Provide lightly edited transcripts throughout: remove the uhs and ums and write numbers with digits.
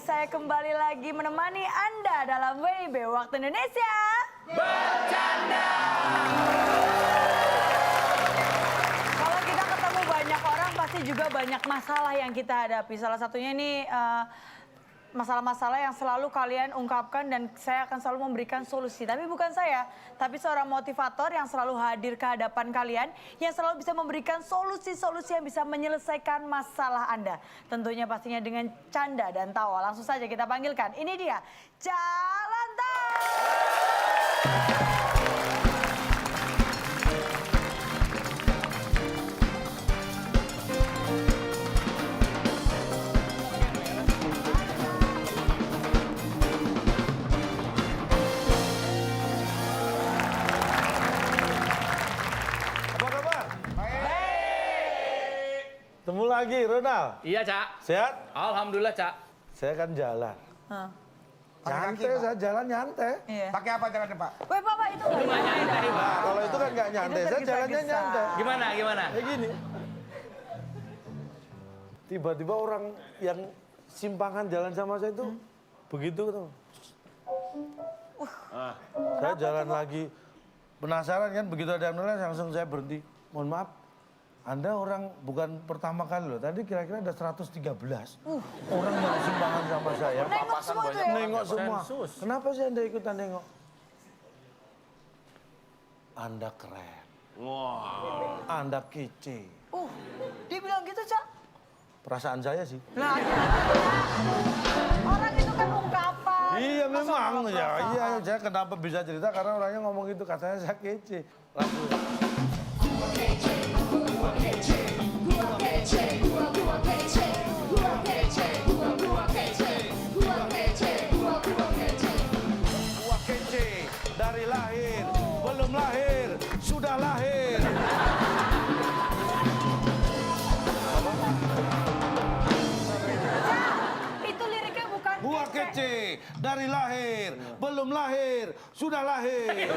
saya kembali lagi menemani Anda dalam WIB Waktu Indonesia Bercanda. Kalau kita ketemu banyak orang pasti juga banyak masalah yang kita hadapi. Salah satunya ini masalah-masalah yang selalu kalian ungkapkan dan saya akan selalu memberikan solusi. Tapi bukan saya, tapi seorang motivator yang selalu hadir ke hadapan kalian, yang selalu bisa memberikan solusi-solusi yang bisa menyelesaikan masalah Anda. Tentunya pastinya dengan canda dan tawa. Langsung saja kita panggilkan. Ini dia, Cak Lontong. Temu lagi, Ronald. Iya, Cak. Sehat? Alhamdulillah, Cak. Saya kan jalan. Nyantai, saya jalan nyantai. Iya. Pakai apa jalannya, Pak? Woi, Bapak itu nggak nyantai. Nah, kalau itu kan nggak nyantai, saya jalannya nyantai. Gimana? Kayak gini. Tiba-tiba orang yang simpangan jalan sama saya itu begitu tuh. Saya jalan lagi, penasaran kan, begitu ada yang nulis langsung saya berhenti. Mohon maaf, Anda orang bukan pertama kali loh, tadi kira-kira ada 113 orang yang simpangan sama saya. Nengok semua tuh ya? Nengok semua. Sensus. Kenapa sih Anda ikutan nengok? Anda keren. Anda kece. Dia bilang gitu, Cak. Perasaan saya sih. Nah, orang itu kan ungkapan. Iya Masa memang ngomong ya. perasaan? Iya, saya kenapa bisa cerita karena orangnya ngomong gitu, katanya saya kece. Langsung. Gua kece dari lahir, belum lahir, sudah lahir. Itu liriknya bukan Gua kece dari lahir, belum lahir, sudah lahir.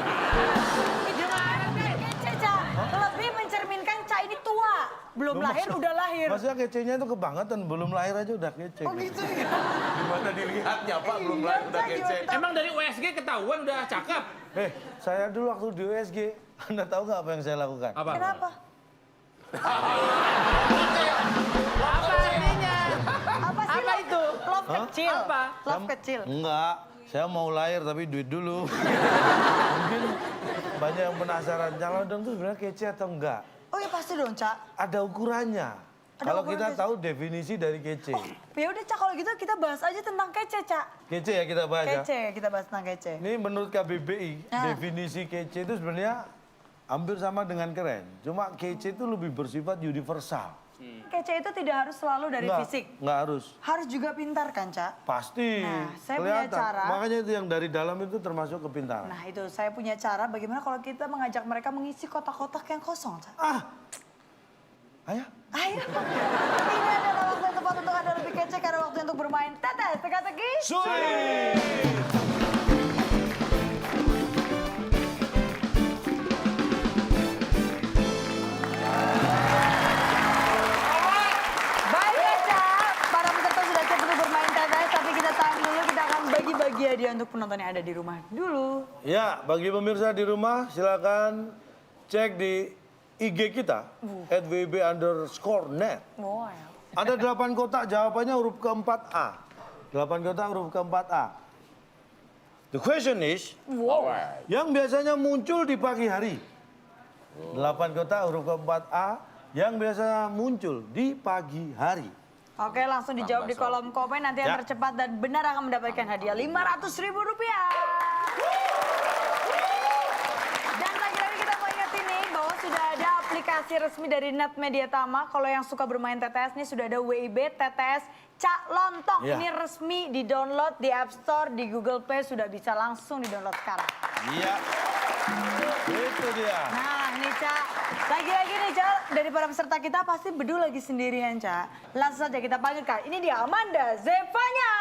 Gimana kece, Cak? Lebih mencerminkan Cak ini tua. Belum lahir, udah lahir. Maksudnya kecenya itu kebangetan, belum lahir aja udah kece. Oh gitu ya? Gimana dilihatnya, Pak? Belum Iya, lahir udah Cak, kece. gimana? Emang dari USG ketahuan udah cakep? Saya dulu waktu di USG, Anda tahu nggak apa yang saya lakukan? Apa? Kenapa? Apa artinya? Apa sih Apa itu? Love kecil. Apa? Love kecil. Enggak, saya mau lahir tapi duit dulu. Mungkin banyak yang penasaran, calon dong tuh sebenarnya kece atau enggak? Oh ya pasti dong, Cak. Ada ukurannya. Ada Kalau ukurannya. kita tahu definisi dari kece. Ya udah, Cak, kalau gitu kita bahas aja tentang kece, Cak. Kece ya kita bahas ya. Kece, kita bahas tentang kece. Ini menurut KBBI, definisi kece itu sebenarnya hampir sama dengan keren. Cuma kece itu lebih bersifat universal. Kece itu tidak harus selalu dari fisik. Enggak harus. Harus juga pintar kan, Cak? Pasti. Nah, saya punya cara. Makanya itu yang dari dalam itu termasuk kepintaran. Nah itu, saya punya cara bagaimana kalau kita mengajak mereka mengisi kotak-kotak yang kosong, Cak. Ayo. Ayo. Ini adalah waktu yang tepat untuk Anda lebih kece karena waktu untuk bermain tetes teka-teki. Baik, Cak. Para peserta sudah siap untuk bermain tetes, tapi kita tahan dulu. Kita akan bagi-bagi hadiah untuk penonton yang ada di rumah dulu. Ya, bagi pemirsa di rumah silakan cek di IG kita @wib_net. Wow. Ada 8 kotak, jawabannya huruf keempat A. 8 kotak huruf keempat A. The question is, yang biasanya muncul di pagi hari. 8 kotak huruf keempat A yang biasanya muncul di pagi hari. Oke, langsung dijawab di kolom komen. Nanti yang Ya. tercepat dan benar akan mendapatkan hadiah Rp500.000. Dan lagi-lagi kita mau ingetin nih bahwa sudah ada aplikasi resmi dari Net Media Tama. Kalau yang suka bermain TTS nih sudah ada WIB TTS Cak Lontong. Ya. Ini resmi di-download di App Store, di Google Play. Sudah bisa langsung di-download sekarang. Iya. Itu dia. Nah, ini Cak. Lagi-lagi nih, Cak. Dari para peserta kita pasti Bedu lagi sendirian, Cak. Langsung saja kita panggilkan. Ini dia Amanda Zevanya.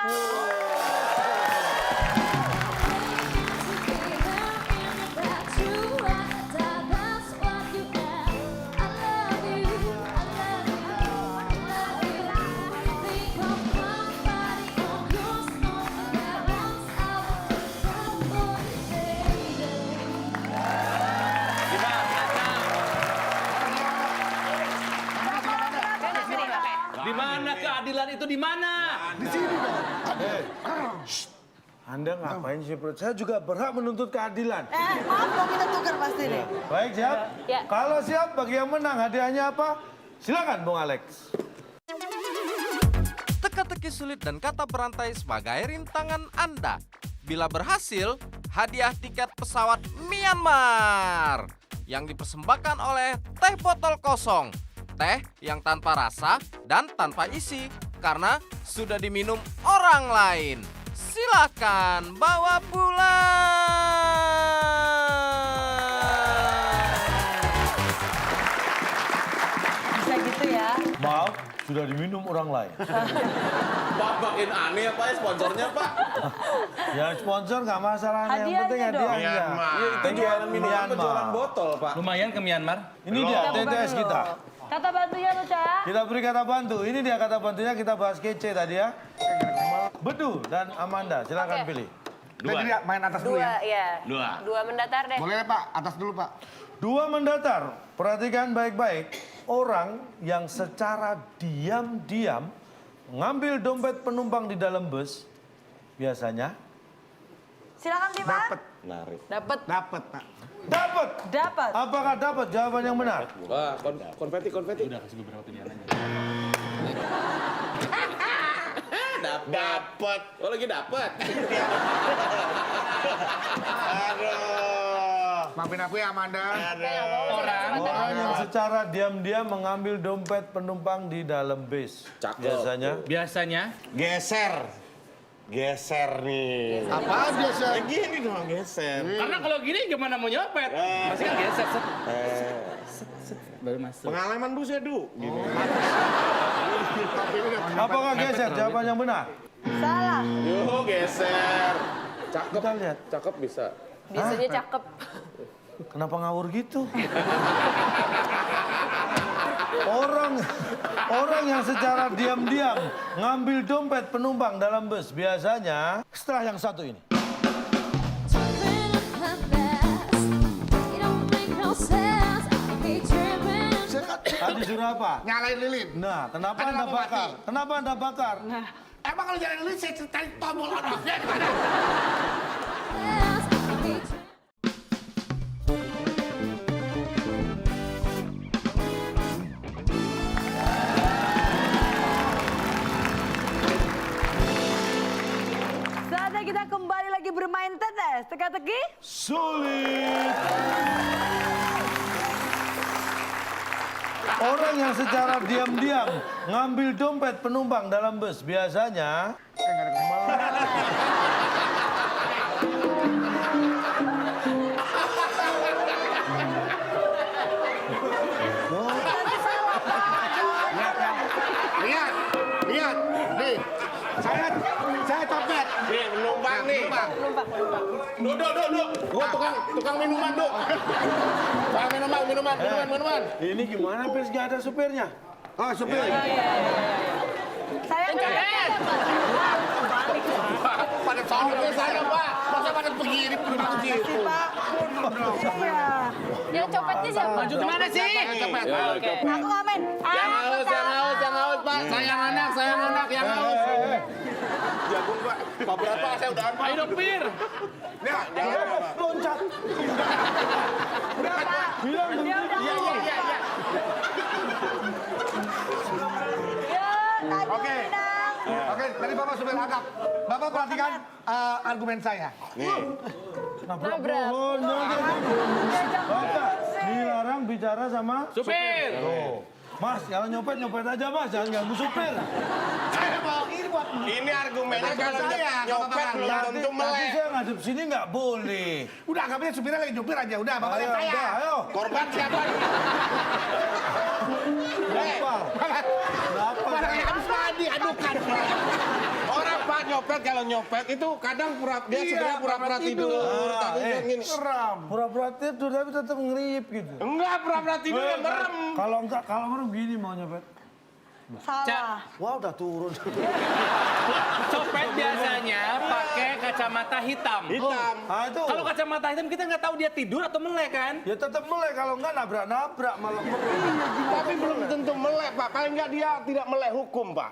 keadilan itu di mana? Di sini dong. Anda ngapain sih perut? Saya juga berhak menuntut keadilan. Maaf dong kita tukar pasti nih. Baik, siap? Ya. Kalau siap, bagi yang menang hadiahnya apa? Silakan, Bung Alex. Teka-teki sulit dan kata berantai sebagai rintangan Anda. Bila berhasil, hadiah tiket pesawat Myanmar yang dipersembahkan oleh teh botol kosong. Teh yang tanpa rasa dan tanpa isi karena sudah diminum orang lain. Silakan bawa pulang. Bisa gitu ya. Maaf, sudah diminum orang lain. Pak, makin aneh ya Pak ya sponsornya Pak. Ya sponsor nggak masalah, yang Hadiahnya penting dong. hadiahnya. Iya, itu jualan minuman apa jualan botol Pak? Lumayan ke Myanmar. Ini dia TTS kita. Kata bantunya tuh, Cak. Kita beri kata bantu. Ini dia kata bantunya, kita bahas kece tadi ya. Bedu dan Amanda, silakan Oke. pilih. Jadi ya, main atas dulu Dua, ya. ya. Dua mendatar deh. Boleh Pak, atas dulu Pak. Dua mendatar, perhatikan baik-baik. Orang yang secara diam-diam mengambil dompet penumpang di dalam bus, biasanya Silakan, Dipa. Dapat. Dapat Pak. dapat. Dapat. Apakah dapat? Jawaban yang benar. Wah, konfeti. Udah kasih beberapa pilihan aja. Dapat. Oh lagi dapat. Maafin aku ya Amanda. Orang yang secara diam-diam mengambil dompet penumpang di dalam bis, Cakep. biasanya Biasanya Geser nih. Apa biasa? Gini dong, geser. karena kalau gini gimana mau nyopet? Pasti kan geser set. Set, baru masuk. Pengalaman bu saya du. Gini. apakah geser? Jawaban yang benar. Salah. Yo geser. Cakep. Kita lihat. Cakep bisa. Biasanya cakep. Kenapa ngawur gitu? Orang yang secara diam-diam ngambil dompet penumpang dalam bus, biasanya setelah yang satu ini. Tadi suruh apa? Nyalain lilin. Nah, kenapa Ada Anda lampu bakar? mati. Kenapa Anda bakar? Emang kalau nyalain lilin saya ceritain tombol orangnya gimana? Saatnya kita kembali lagi bermain tetes. Teka-teki. Sulit. Orang yang secara diam-diam ngambil dompet penumpang dalam bus, biasanya Lihat, lihat, nih. Saya copet. Nih, penumpang nih. Duduk. Gua tukang minuman, Duk. Tukang minuman. ini gimana Pis, gak ada supirnya? Oh, supir. Saya Pada soalnya saya Pak. Masa pada begini penumpang situ. Pak. Iya. Yang copetnya siapa? Lanjut kemana sih? Copet. Oke. Aku ngamen. Yang haus, Pak. Sayang anak, yang haus. Jagung, Pak. Pak berapa? Saya udah apa? Ayo dong, Pir. Loncat. Bilang Dia udah ngomong. Iya. Ya, tadi Oke. menang. Oke, tadi Bapak supir agak. Bapak perhatikan argumen saya. nabrak Nabrak. pohon. Bapak, dilarang bicara sama Supir. Tuh. Mas, kalau nyopet aja Mas, jangan ganggu supir. Saya mau ini buat Ini argumennya kalau saya, nyopet belum Nanti, tentu nanti melek. saya ngadep sini nggak boleh. Udah anggapnya supirnya lagi nyupir aja. Udah, Bapak Ayo, lihat saya. udah, ayo. Korban siapa? Kenapa? Kenapa? Pada kayak habis mandi, adukan. Orang Pak nyopet kalau nyopet itu kadang dia sebenarnya pura-pura tidur. Tapi gini. Pura-pura tidur tapi tetap ngerip gitu. Enggak pura-pura tidur yang merem. Kalau enggak, kalau merem gini mau nyopet. Salah. Wah, udah turun. Copet biasanya pakai kacamata hitam. Hitam. Ah, itu. Kalau kacamata hitam kita nggak tahu dia tidur atau melek kan? Ya tetap melek, kalau enggak nabrak-nabrak malah melek. Tapi belum tentu melek, Pak. Paling nggak dia tidak melek hukum, Pak.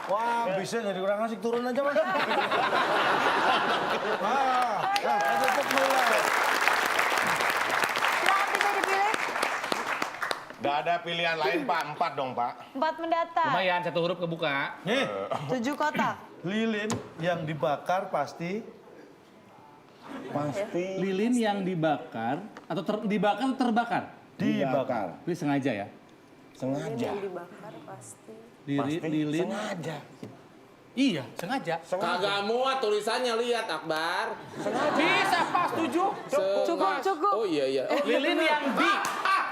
Wah, bisa jadi kurang asik, turun aja, Mas. Tetap melek. Silakan bisa dipilih. Nggak ada pilihan lain, Pak. 4 dong, Pak. 4 mendatar. Lumayan, satu huruf kebuka. Nih, 7 kotak. lilin yang dibakar pasti Lilin yang dibakar atau dibakar atau terbakar? dibakar. Ini sengaja ya? Sengaja. Lilin. Sengaja. Iya, sengaja. Kagak muat tulisannya, lihat Akbar. Bisa, Pak, setuju. Cukup. Oh iya. Lilin yang di.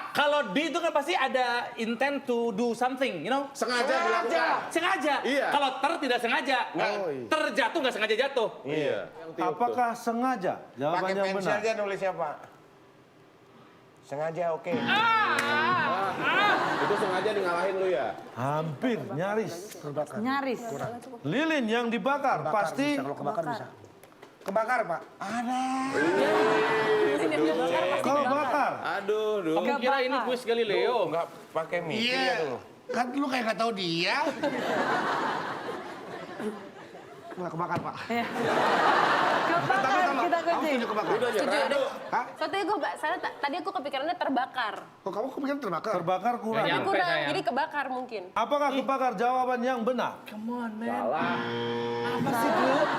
Kalau di itu kan pasti ada intent to do something, you know? Sengaja dilakukan. Sengaja. Iya. Kalau tidak sengaja. Terjatuh nggak sengaja jatuh. Iya. Apakah sengaja? Pakai Jawabannya pensil benar. aja nulisnya, Pak. Sengaja, oke. Itu sengaja di ngalahin lu ya? Hampir, nyaris. Nyaris. Lilin yang dibakar pasti Kebakar, Pak. kalau bakar. Aduh. Kamu kira ini kuis Galileo? Nggak pakai mikir Iya. ya, tuh. Kan lu kayak nggak tahu dia. Nggak kebakar, Pak. Kebakar kita kunci. Udah aja. Soalnya gue salah, tadi aku kepikirannya terbakar. Kok kamu kepikiran terbakar? Terbakar kurang. Nggak nyampe, Kurang, sayang. jadi kebakar mungkin. Apakah kebakar jawaban yang benar?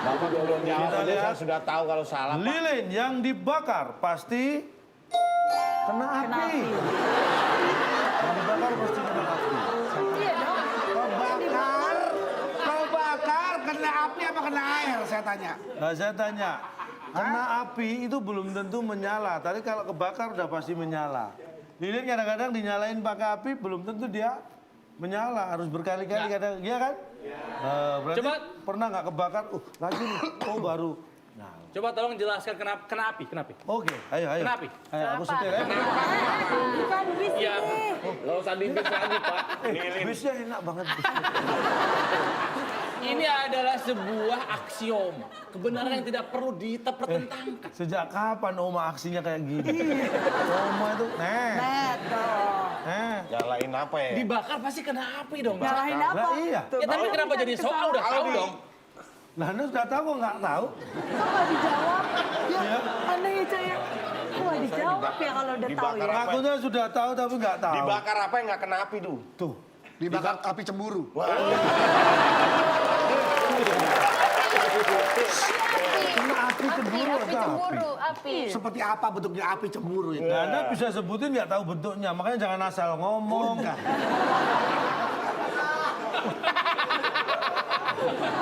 Bapak belum jawab Kita aja, lihat. saya sudah tahu kalau salah, Pak. Lilin yang dibakar pasti kena api. Yang dibakar pasti kena api. Iya dong. Kebakar, kena api apa kena air? Saya tanya. Nah, saya tanya, kena api itu belum tentu menyala. Tadi kalau kebakar udah pasti menyala. Lilin kadang-kadang dinyalain pakai api belum tentu dia menyala. Harus berkali-kali kadang, iya kan? Berarti Coba. pernah nggak kebakar? Lagi nih, baru. Nah, Coba tolong jelaskan kena api. oke, ayo. Kena api? Ayo, aku setir ya. Bukan bis Iya. ini. Nggak usah dipis lagi, Pak. Bisnya enak banget. Ini adalah sebuah aksiom. Kebenaran yang tidak perlu dipertentangkan. Sejak kapan Oma aksinya kayak gini? Oma itu, Net dong. Nyalain apa ya? Dibakar pasti kena api dong. Pak. Nyalahin apa? Lah iya. Tuh, Ya tapi baru kenapa kita jadi soal udah tahu dong? Lah, Anda sudah tahu kok nggak tahu? Kok nggak dijawab? Iya. Anda ya saya. Kok nggak dijawab ya kalau udah tahu Dibakar ya? apa? Akunya sudah tahu tapi nggak tahu. Dibakar apa yang nggak kena api, tuh? Tuh. Dibakar api cemburu. Kena api cemburu Api atau api? cemburu, api. Seperti apa bentuknya api cemburu itu? Nah, Anda bisa sebutin nggak tahu bentuknya, makanya jangan asal ngomong.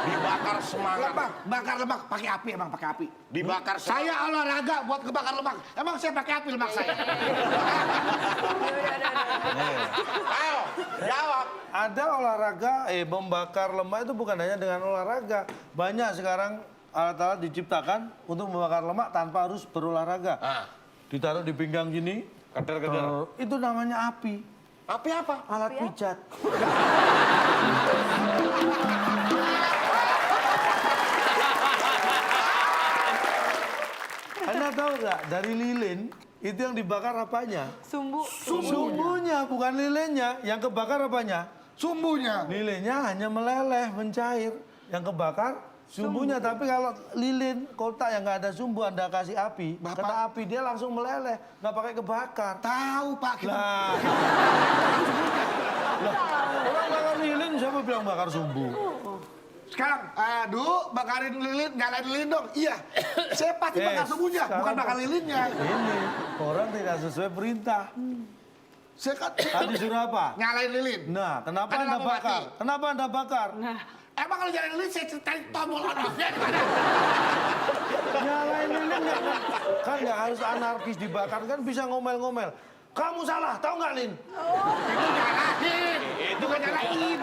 Dibakar semangat. Bakar lemak pakai api emang pakai api. Dibakar Saya olahraga buat kebakar lemak. Emang saya pakai api lemak saya. Ayo, jawab. Ada olahraga, membakar lemak itu bukan hanya dengan olahraga. Banyak sekarang alat-alat diciptakan untuk membakar lemak tanpa harus berolahraga. Ditaruh di pinggang gini, Keder-keder. itu namanya api. Api apa? Alat pijat. Anda tahu nggak, dari lilin itu yang dibakar apanya? Sumbu. Sumbunya, bukan lilinnya. Yang kebakar apanya? Sumbunya. Lilinnya hanya meleleh, mencair. Yang kebakar sumbunya. Tapi kalau lilin kotak yang nggak ada sumbu, Anda kasih api, kena api dia langsung meleleh, nggak pakai kebakar. Tahu Pak kita. Lah, orang bakar lilin siapa bilang bakar sumbu? Sekarang, aduh, bakarin lilin, nyalain lilin dong. Iya, saya pasti bakar sumbunya, bukan sekarang bakar lilinnya. Ini orang tidak sesuai perintah. Saya kan Tadi suruh apa? nyalain lilin. Nah, kenapa Ada Anda lampu bakar? mati. Kenapa Anda bakar? Emang kalau nyalain lilin saya ceritain tombol on-off-nya di mana? Nyalain lilin kan nggak harus anarkis dibakar, kan bisa ngomel-ngomel. Kamu salah, tahu nggak Lin? Itu nyalain, itu kan nyalain.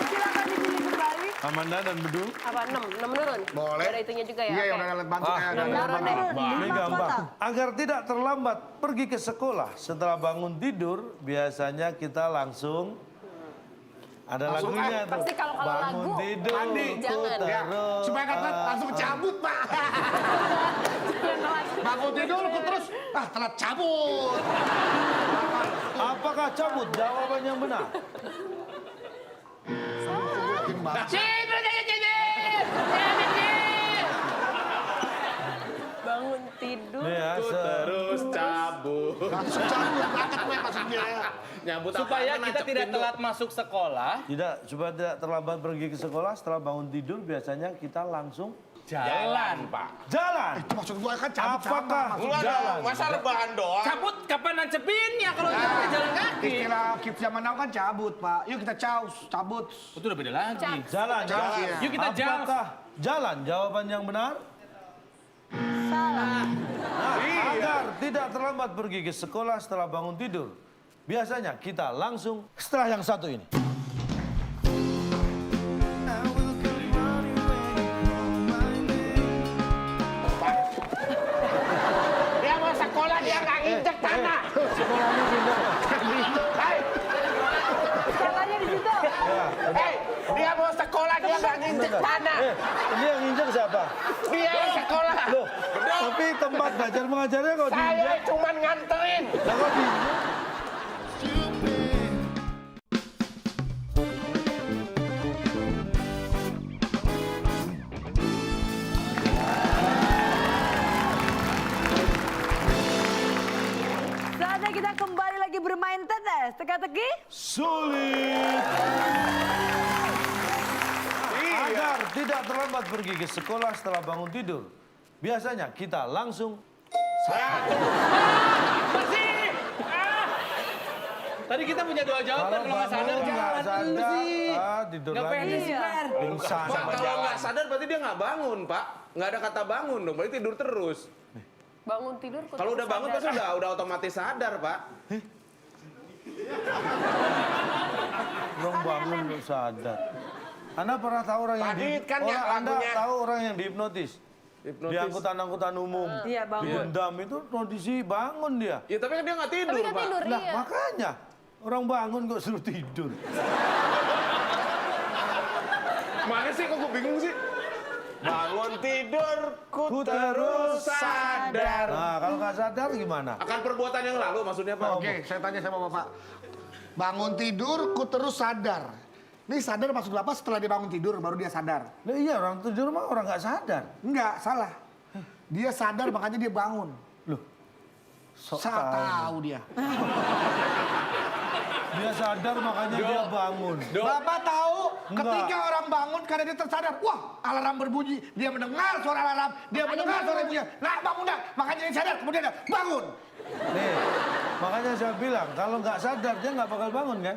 Silakan dipilih kembali. Amanda dan Bedu. Apa 6 menurun? Boleh. Ada itunya juga ya. Iya, yang Oke. udah lihat bantu kayak ada Menurun bantu. deh. Ini 5 gampang. kota. Agar tidak terlambat pergi ke sekolah setelah bangun tidur, biasanya kita langsung ada lagunya tuh. Pasti kalau bangun lagu, tidur, mandi. Jangan. Ya, terus. supaya kata langsung cabut, Pak. Bangun tidur terus telat cabut. Apakah cabut? Jawaban yang benar. Bangun tidur. Nih ya, Terus cabut. Langsung cabut banget gue maksudnya. Nyambut Supaya apaan, kita nancep tidak pintu. telat masuk sekolah, tidak supaya tidak terlambat pergi ke sekolah setelah bangun tidur, biasanya kita langsung jalan. Pak. jalan. Itu maksud gue kan cabut Apakah sama. Enggak jalan? dong, masa lebaran doang? Cabut kapan nancepinnya kalau kita jalan kaki? Istilah kids zaman now kan cabut, Pak. Yuk kita caus, cabut. Itu udah beda lagi. Jalan. Jalan. Yuk kita jalan. Apakah jalan? Jawaban yang benar. Salah. Nah, agar tidak terlambat pergi ke sekolah setelah bangun tidur, biasanya kita langsung setelah yang satu ini. Dia mau sekolah dia nggak injek tanah. Sekolahnya pindah. Salahnya di situ. Hei, dia mau sekolah dia nggak injek tanah. Ini yang injek siapa? Dia yang sekolah. Loh, tapi tempat belajar mengajarnya kok Saya diinjek. cuman nganterin. Lah kok diinjek? Saatnya kita kembali lagi bermain tetes. Teka-teki. Sulit. Agar tidak terlambat pergi ke sekolah setelah bangun tidur, biasanya kita langsung Tadi kita punya 2 jawaban kalau nggak sadar bangun, nggak jalan dulu sadar, sih. tidur Nggak lagi. pengen sih, Bar. Pingsan. Pak, kalau nggak sadar berarti dia nggak bangun, Pak. Nggak ada kata bangun dong, berarti tidur terus. Bangun tidur. Kalau udah bangun pasti udah otomatis sadar, Pak. Belum bangun belum sadar. Anda pernah tahu orang yang Tadi kan yang Anda lagunya- tahu orang yang dihipnotis? Di angkutan-angkutan umum. Iya, bangun. Dendam itu kondisi bangun dia. Ya tapi kan dia nggak tidur, Tapi kan Pak. tidur, Nah, iya. makanya orang bangun kok suruh tidur. Mana sih kok gue bingung sih? Bangun tidur, ku terus sadar. Nah, kalau nggak sadar gimana? Akan perbuatan yang lalu maksudnya, Pak. Oke, saya tanya sama Bapak. Bangun tidur, ku terus sadar. Ini sadar maksud Bapak setelah dia bangun tidur, baru dia sadar. Nah, iya, orang tidur mah orang nggak sadar. Enggak, salah. Dia sadar makanya dia bangun. Loh, sok Saya tahu. tahu dia. Dia sadar makanya dia bangun. Bapak tahu Enggak. ketika orang bangun karena dia tersadar. Wah, alarm berbunyi. Dia mendengar suara alarm. Dia mendengar suara bunyi. Nah, bangun dah. Makanya dia sadar. Kemudian dia bangun. Nih, makanya saya bilang kalau nggak sadar dia nggak bakal bangun kan?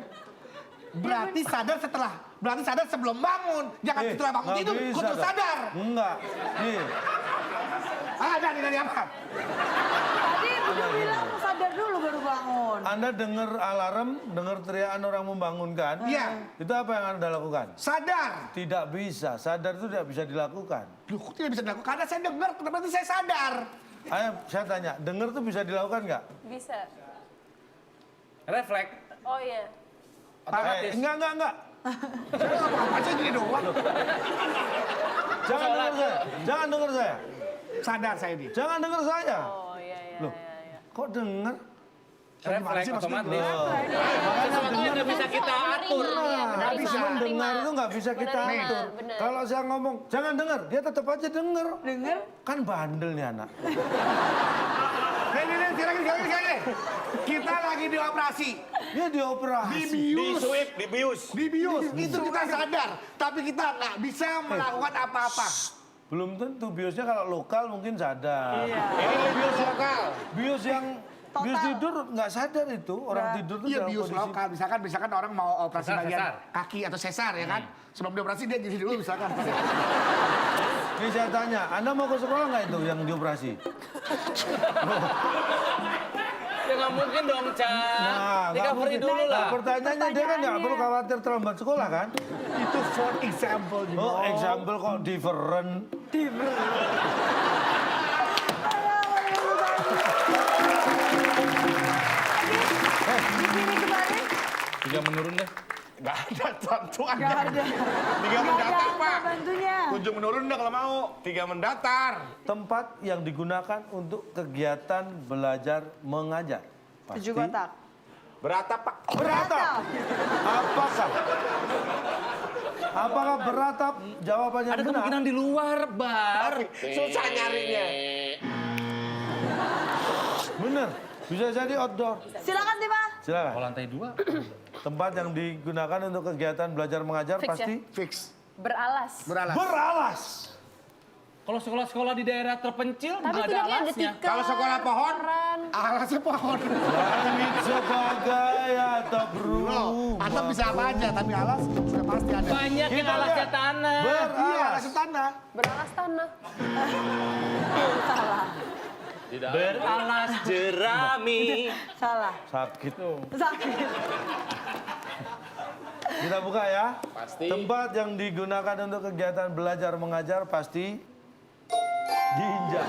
Berarti sadar setelah. Berarti sadar sebelum bangun. Jangan setelah bangun nggak tidur. bisa Kudu dong. sadar. Enggak. Nih, Ada nih dari apa? Tadi udah bilang sadar dulu baru bangun. Anda dengar alarm, dengar teriakan orang membangunkan. Iya. Itu apa yang Anda lakukan? Sadar. Tidak bisa. Sadar itu tidak bisa dilakukan. Loh, kok tidak bisa dilakukan? Karena saya dengar, berarti saya sadar. Ayo, saya tanya, dengar itu bisa dilakukan nggak? Bisa. Refleks. Oh iya. Otomatis. Enggak. Saya nggak apa-apa, saya gini doang. Jangan dengar saya. Jangan dengar saya. Sadar saya ini. Jangan dengar saya. Oh iya iya. Loh. iya, iya. Kok dengar? Refleks otomatis. Makanya Sesuatu yang dengar. nggak bisa kita atur. Iya, Nggak menerima, bisa menerima. mendengar itu nggak bisa kita Menerima, atur. bener. Kalau saya ngomong, jangan dengar, dia tetap aja denger. Dengar? Kan bandel nih anak. Nih, sekali. Kita lagi di operasi. Dia dioperasi. Dibius. Itu kita sadar. Tapi kita nggak bisa melakukan apa-apa. Belum tentu, biosnya kalau lokal mungkin sadar. Iya. Ini bius lokal. Bios yang bios tidur nggak sadar itu. Orang tidur tuh Iya, dalam bius kondisi- lokal. Misalkan orang mau operasi Sesar, bagian sesar. kaki atau sesar ya kan. Sebelum dioperasi dia gini dulu misalkan. Ini saya tanya, Anda mau ke sekolah nggak itu yang dioperasi? Ya nggak mungkin dong, Ca. Nah, nggak Recovery mungkin. dulu lah. Pertanyaannya dia kan nggak perlu khawatir terlambat sekolah kan? Itu for example. Oh, example kok different. Dipilih kembali. 3 menurun deh. Nggak ada satu aja. Gak ada. 3 mendatar, Pak. Bantunya. Kunjung menurun dah kalau mau. 3 mendatar. Tempat yang digunakan untuk kegiatan belajar mengajar. 7 kotak. Beratap, Pak. Beratap. Apakah? Apakah beratap? Jawabannya Ada benar. kemungkinan di luar, Bar. Susah nyarinya. Benar. Bisa jadi outdoor. Silakan Tima. Kalau Silakan. lantai 2. Tempat yang digunakan untuk kegiatan belajar mengajar Fix, pasti Fix. Beralas. beralas. Kalau sekolah-sekolah di daerah terpencil Tapi nggak ada tidaknya ada alasnya. tikar. Kalau sekolah pohon, Alasnya pohon. Langit sebagai atap rumah. Atau bisa apa aja, tapi alas sudah pasti ada. Banyak yang Kita alasnya lihat. tanah. Iya, Beralas. alasnya tanah. Beralas tanah. Salah. Beralas jerami. Salah. Sakit. Sakit. Kita buka ya. Pasti. Tempat yang digunakan untuk kegiatan belajar mengajar pasti diinjak.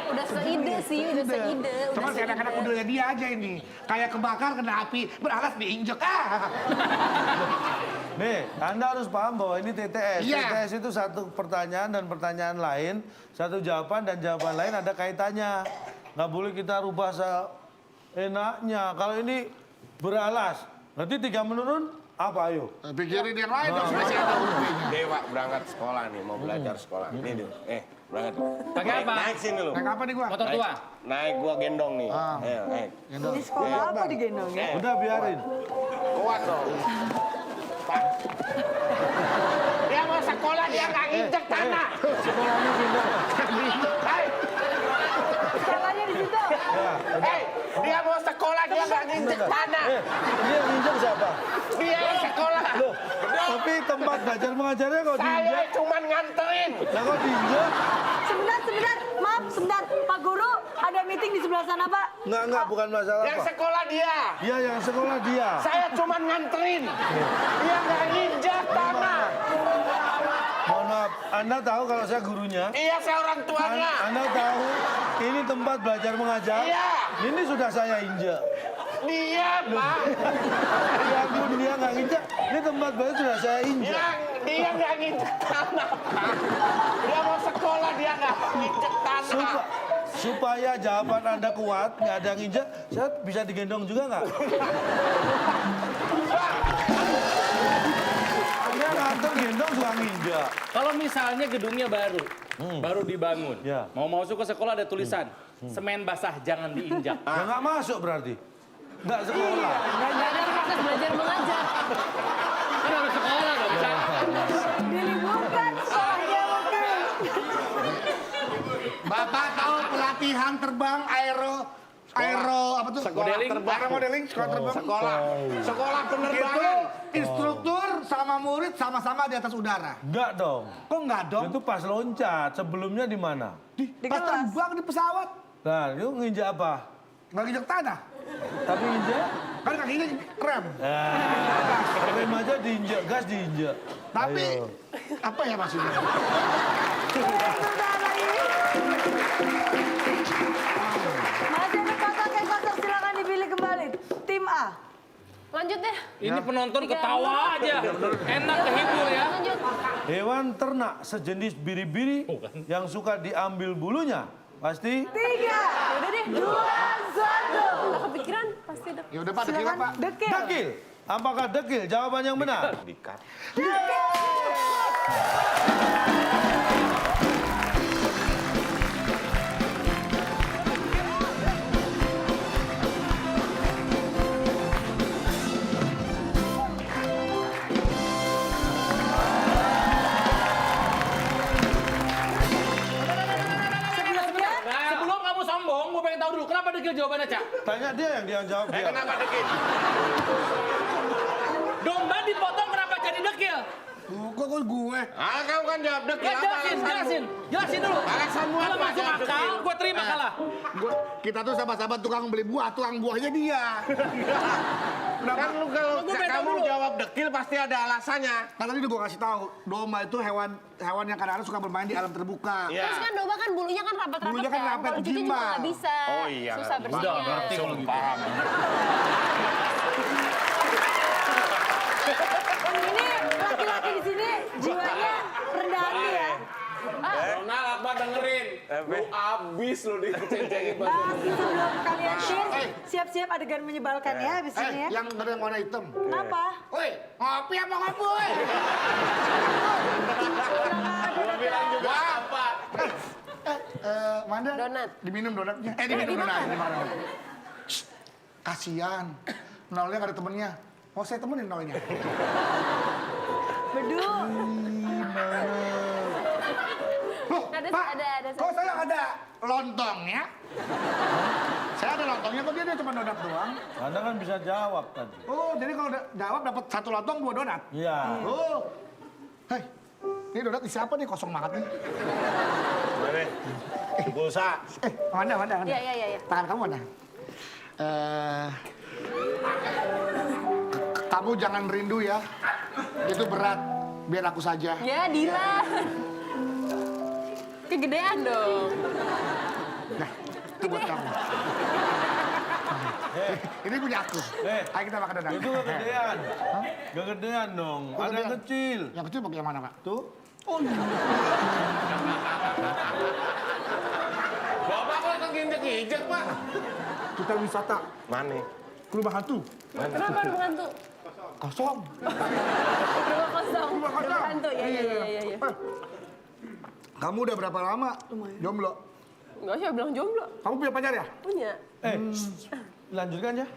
Udah seide sih, udah seide. Cuma si anak-anak modelnya dia aja ini. Kayak kebakar, kena api, beralas diinjek. Nih, Anda harus paham bahwa ini TTS. Iya. TTS itu satu pertanyaan dan pertanyaan lain, satu jawaban dan jawaban lain ada kaitannya. Nggak boleh kita rubah seenaknya. Kalau ini beralas, berarti 3 menurun, apa ayo? Pikirin yang lain dong, masih ada hurufnya. Dewa berangkat sekolah nih, mau belajar sekolah. Ini dia. Berangkat. Pakai apa? Naik sini lu. Naik apa nih gua? Motor tua. Naik gua gendong nih. Ayo, naik. Di sekolah apa digendongnya? Udah biarin. Kuat dong. Pak. Dia mau sekolah, dia nggak nginjek tanah. Sekolahnya pindah. Hei, Salahnya di situ. hei, dia mau sekolah, dia nggak nginjek tanah. Dia nginjek siapa? Dia yang sekolah. Loh, tapi tempat belajar mengajarnya kok Saya diinjek? cuman nganterin. Lah kok diinjek? Sebentar. Maaf, sebentar. Pak Guru, ada meeting di sebelah sana, Pak. Enggak, bukan masalah Yang Pak. sekolah dia. Dia yang sekolah dia. Saya cuman nganterin. Dia nggak nginjek tanah. Mohon maaf, Anda tahu kalau saya gurunya? Iya, saya orang tuanya. Anda tahu ini tempat belajar mengajar? Iya. Ini sudah saya injek. Dia, Pak. Ya ampun, dia nggak nginjek. Ini tempat belajar sudah saya injek. Dia nggak nginjek tanah, Pak. Dia mau sekolah, dia nggak nginjek tanah. Supaya jawaban Anda kuat, nggak ada yang injek, saya bisa digendong juga nggak? Anda nganter gendong suka nginjek. Kalau misalnya gedungnya baru dibangun. Ya. Mau masuk ke sekolah ada tulisan, semen basah jangan diinjak. Ya nggak masuk berarti. Nggak sekolah. Gak ada proses belajar mengajar. Kan harus sekolah nggak bisa. Diliburkan sekolahnya mungkin. Bapak tahu pelatihan terbang aero apa tuh? Modeling. Aero modeling, sekolah terbang. Sekolah Itu penerbangan. instruktur sama murid sama-sama di atas udara. Nggak dong. Kok enggak dong? Itu pas loncat. Sebelumnya di mana? Di Pas kelas. terbang di pesawat. Nah, itu nginjek apa? Nggak nginjek tanah. Tapi injek? Kan kakinya rem. Rem aja diinjek, gas diinjek. Tapi Ayo. apa ya maksudnya? Masih ada kotak yang kotor, silakan dipilih kembali. Tim A. Lanjut deh. Ini penonton ketawa aja. Enak kehibur ya. Lanjut. Hewan ternak sejenis biri-biri yang suka diambil bulunya. Pasti 3, udah deh, 2, 1. Udah kepikiran pasti ada. Ya udah Pak, dekilan Silakan Pak. dekil. dekil. Apakah dekil? Jawaban yang benar. Dikat. Sebelumnya, Sebelum kamu sombong, gue pengen tahu dulu kenapa dekil jawabannya, Cak? Tanya dia yang jawab dia. Kenapa dikit? Domba dipotong kenapa jadi dekil? Kok gue. Ah, kamu kan jawab dekil. Ya, jelasin dulu. Alasan buat Kalau apa masuk jawab akal, dekil? gue terima kalah. Kita tuh sahabat-sahabat tukang beli buah, tukang buahnya dia. Kan lu kalau Gua pengen tahu kamu dulu. jawab dekil pasti ada alasannya. Kan tadi gue kasih tahu, domba itu hewan yang kadang-kadang suka bermain di alam terbuka. Iya. Terus kan domba kan bulunya kan rapat-rapat Bulunya kan kan. rapet, Kalau cuci juga gimbal. nggak bisa. Oh iya. Susah bersihnya. kalau gitu. Paham. Ini laki-laki di sini jiwanya rendah hati ya. Ronald, apa dengerin? Lu abis lu diceng-cengin pas Sebelum kalian siap-siap adegan menyebalkan ya habis ini ya. Yang ada yang warna hitam. Kenapa? Woi, ngopi apa ngopi? Gua bilang juga apa? Mana? Donat. Diminum donatnya. Diminum donatnya. Kasian. Nolnya gak ada temennya. Mau saya temenin nolnya. Bedul. Loh, Ada, Pak, ada. kok saya ada lontongnya? Saya ada lontongnya, kok dia cuma donat doang? Anda kan bisa jawab tadi. Oh, jadi kalau jawab dapat 1 lontong 2 donat? Iya. Oh. Hei, ini donat isi apa nih? Kosong banget nih. Mana? Pulsa. Mana? Iya. Tangan kamu mana? Kamu jangan rindu ya. Itu berat. Biar aku saja. Ya, Dila. Kegedean dong. Nah, itu buat kamu. Ini punya aku. Ayo kita makan donat. Itu kegedean. Kegedean dong. Ada yang kecil. Yang kecil pakai yang mana, Pak? Tuh. Bapak kok keinjek-injek, Pak? Kita wisata Mana? ke rumah hantu. Kenapa rumah hantu? Kosong. Rumah kosong. Rumah kosong. Rumah hantu, iya. Kamu udah berapa lama jomblo? Enggak usah bilang jomblo. Kamu punya pacar ya? Punya. Lanjutkan ya.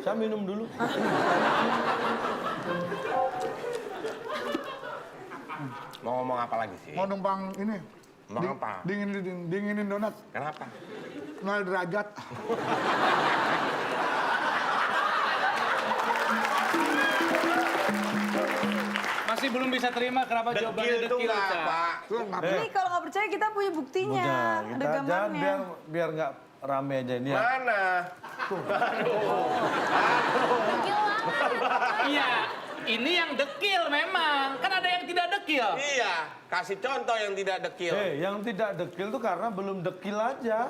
Saya minum dulu. Mau ngomong apa lagi sih? Mau numpang ini? Ngomong apa? Dinginin donat. Kenapa? 0 derajat. Masih belum bisa terima kenapa jawabannya Dekil tuh dekil. nggak, Ca. Pak. Ini kalau nggak percaya kita punya buktinya. Udah, Ada kita jangan gambarnya. biar nggak rame aja ini ya. Mana? Dekil banget. Iya, ini yang dekil memang. Kan ada yang tidak dekil. Iya, kasih contoh yang tidak dekil. Yang tidak dekil tuh karena belum dekil aja.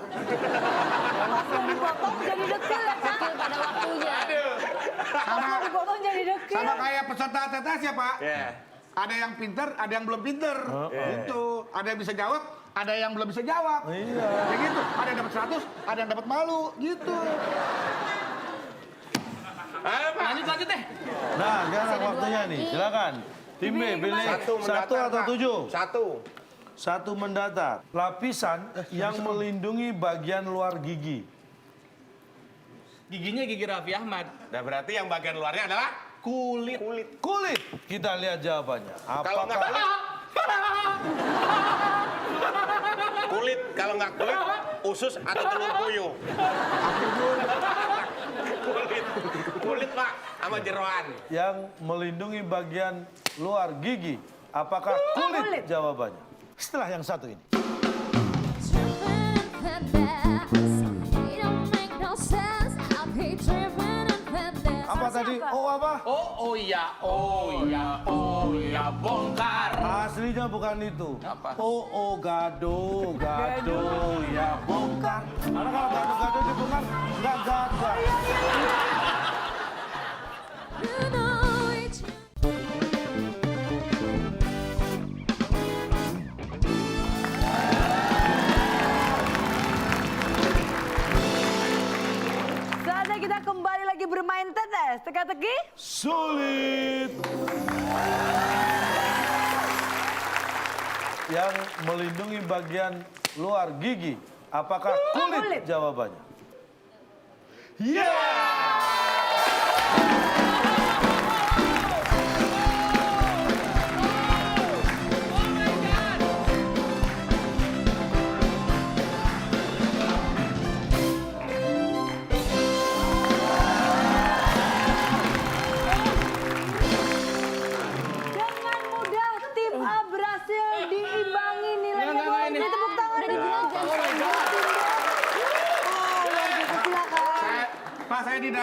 Langsung dipotong jadi dekil ya, Kak? Dekil pada waktunya. Langsung dipotong jadi dekil. Sama kayak peserta TTS ya, Pak? Iya. Ada yang pinter, ada yang belum pinter. Gitu. Ada yang bisa jawab, ada yang belum bisa jawab. Iya. Ya gitu. Ada yang dapat 100, ada yang dapat malu. Gitu. Ayo, Pak. Lanjut deh. Nah, sekarang Masih ada waktunya 2 nih. lagi. Silakan. Tim B pilih Satu 1 mendatar, atau Pak. 7? 1. 1 mendatar. Lapisan yang melindungi bagian luar gigi. Giginya gigi Raffi Ahmad. Nah, berarti yang bagian luarnya adalah Kulit. Kulit. Kita lihat jawabannya. kalau nggak Apakah kulit, kalau nggak kulit, usus atau telur puyuh. Kulit Pak, sama jeroan. yang melindungi bagian luar gigi? Apakah kulit? Kulit. Jawabannya. Setelah yang satu ini. Apa tadi? Oh apa? Oh iya, bongkar. Aslinya bukan itu. Oh gado, ya bongkar. Karena kalau gado dibongkar, nggak gado. Saatnya kita kembali lagi bermain tetes. Teka-teki. Sulit. Yang melindungi bagian luar gigi. Apakah kulit? Kulit. Jawabannya. Ya. Dengan mudah tim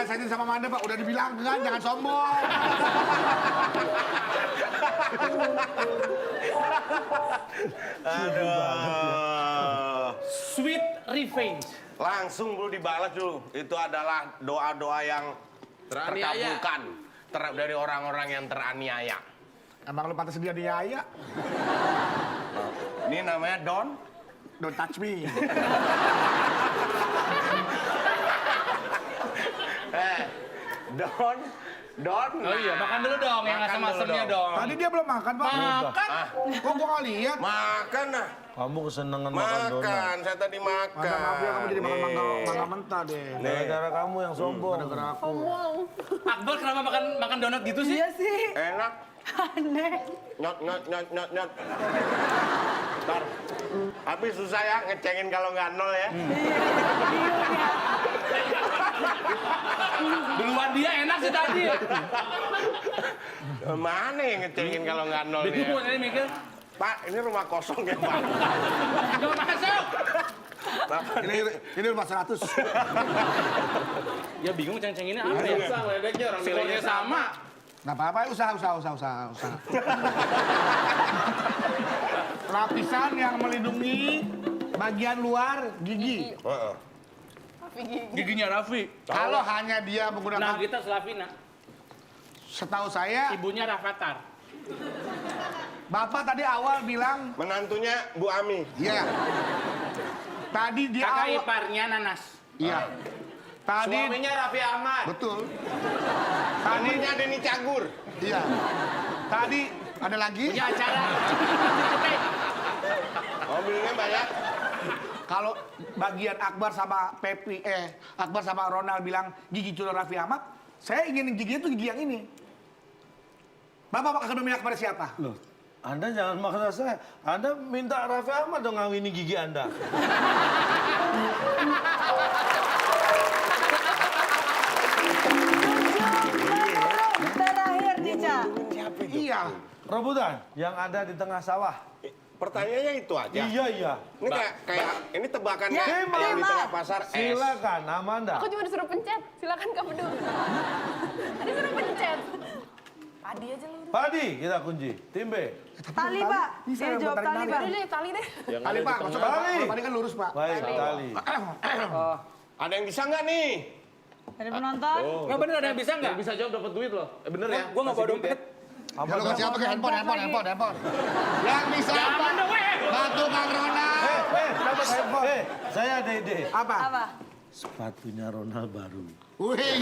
diplesetin sama Manda, Pak. Udah dibilang kan, jangan sombong. Aduh. Sweet revenge. Langsung dulu dibalas dulu. Itu adalah doa-doa yang Teraniaya. terkabulkan dari orang-orang yang teraniaya. Emang lu pantas dia diaya? Ini namanya Don. Don't touch me. Don. Oh iya, makan dulu dong yang Makan asam-asamnya dulu dong. Tadi dia belum makan, Pak. Makan. Kok gua nggak lihat? Makan nah. Kamu kesenangan makan donat. Makan, saya tadi makan. Masa maaf ya, kamu jadi makan mangga mentah deh. Gara-gara kamu yang sombong. Gara-gara aku. Akbar kenapa makan donat gitu sih? Iya sih. Enak. Aneh. Nyot. Ntar. Tapi susah ya ngecengin kalau nggak nol ya. Duluan dia enak sih tadi. Mana yang ngecengin kalau nggak nol Bingung ya? tadi mikir. Pak, ini rumah kosong ya Pak. Gak masuk. Ini rumah 100. Ya bingung ceng-cenginnya apa ya? Ledeknya orang Skornya sama. Nggak apa-apa, usaha. Lapisan yang melindungi bagian luar gigi. Giginya Raffi. Kalau hanya dia menggunakan, Nah kita Slavina. setahu saya, Ibunya Rafathar. Bapak tadi awal bilang, Menantunya Bu Ami. iya. Tadi dia Kakak awal, iparnya Nanas. iya. Tadi, Suaminya Raffi Ahmad. betul. Tadinya Denny Cagur. Iya. Tadi ada lagi. Punya acara. Mobilnya banyak. Kalau bagian Akbar sama Akbar sama Ronald bilang gigi curang Raffi Ahmad, saya ingin gigi itu gigi yang ini. Bapak akan memihak pada siapa? Loh, Anda jangan maksa saya. Anda minta Raffi Ahmad dong ngawini gigi Anda. Terakhir nih, Ca. Iya. Rebutan yang ada di tengah sawah. Pertanyaannya itu aja. Iya. Ini kayak ini tebakannya Ya, yang di Tema. tengah pasar es. Silakan, Amanda. Aku cuma disuruh pencet. Silakan kamu dulu. Tadi suruh pencet. Padi aja lu. Padi kita kunci. Tim B. Tali, Pak. Bisa Dia buat jawab tarik tali, tali. Pak. Udah deh, tali deh. Tali Pak, masuk Pak. Tali. Kalau tadi kan lurus Pak. Baik, tali. Ada yang bisa nggak nih? Dari penonton. Nggak bener ada yang bisa nggak? Bisa jawab dapat duit loh. Bener ya? Gua nggak bawa dompet. Ya lu kasih apa ke handphone. Yang bisa apa? Jangan dong, weh. Bantu Kang Ronald. Dapat handphone. Saya ada ide. Apa? Apa? Sepatunya Ronald baru. Wih,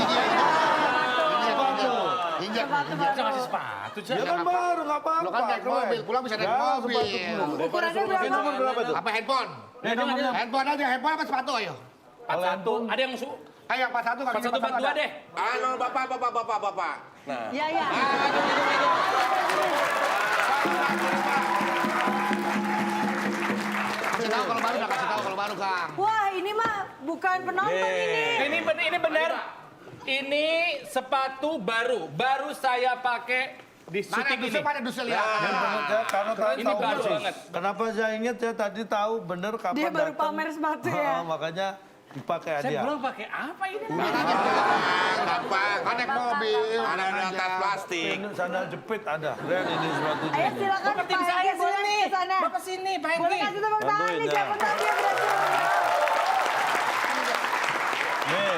injak. Bisa ngasih sepatu, Cak. Ya kan baru, nggak apa-apa. Lo kan naik mobil, pulang bisa naik Ya, mobil. sepatu. Ukurannya berapa? Nomor berapa tuh? Apa handphone? Nomornya Handphone aja, handphone apa sepatu ayo? 41. Ada yang Ayo 41 kali 4142 deh. Nol bapak. Nah. Iya, iya. Kasih tahu kalau baru, Kang. Wah, ini mah bukan penonton ini. Ini benar. Ini sepatu baru. Baru saya pakai di syuting ini. Mana dusel ya? karena tadi Ini tahu baru persis. banget. Kenapa saya ingat saya tadi tahu bener kapan Dia baru datang. pamer sepatu ya? Makanya dipakai Saya hadiah. pulang pakai apa ini? Gampang. Kan naik mobil. Ada tas plastik. Ini sandal jepit ada. Keren ini sepatunya. Ayo ini. silakan Bapak tim Pak saya Hengki, boleh sini. ke sana. Bapak sini, Pak Boleh Hengki. kasih tepuk tangan Bantuin, nih, ya. siapa tadi yang berhasil? Nih,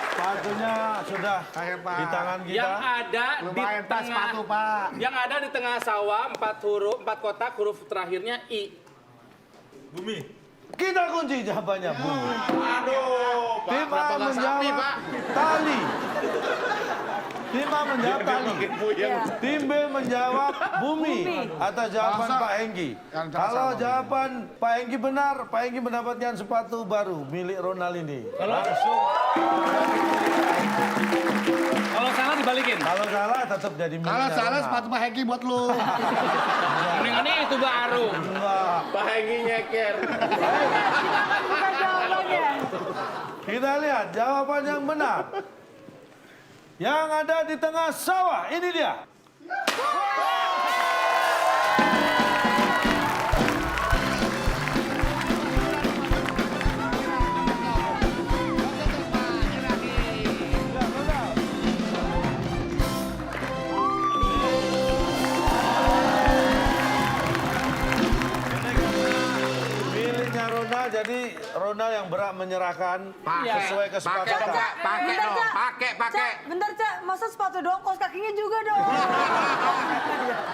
sepatunya sudah Ayo, Pak. di tangan kita. Yang ada di Lumayan tas tengah sepatu, Pak. Yang ada di tengah sawah 4 kotak huruf terakhirnya I. Bumi. Kita kunci jawabannya bumi. Aduh, Pak. Tim A Kenapa nggak sapi, menjawab Pak? tali. Tim A menjawab tali. Iya. Tim B menjawab bumi. Atas jawaban Masa? Pak Hengki. Yang salah Kalau sama. jawaban Pak Hengki benar, Pak Hengki mendapatkan sepatu baru milik Ronald ini. Langsung. Kalau salah dibalikin. Kalau salah tetap jadi miliknya Kalau salah Ronald. sepatu Pak Hengki buat lu. Mendingan itu baru. Enggak. Pak Hengki nyeker. Silakan buka jawabannya. Kita lihat jawaban yang benar. Yang ada di tengah sawah, ini dia. Ronald yang berhak menyerahkan sesuai kesepakatan. Pakai dong, pakai. Cak, bentar Cak, masa sepatu doang, kaos kakinya juga dong.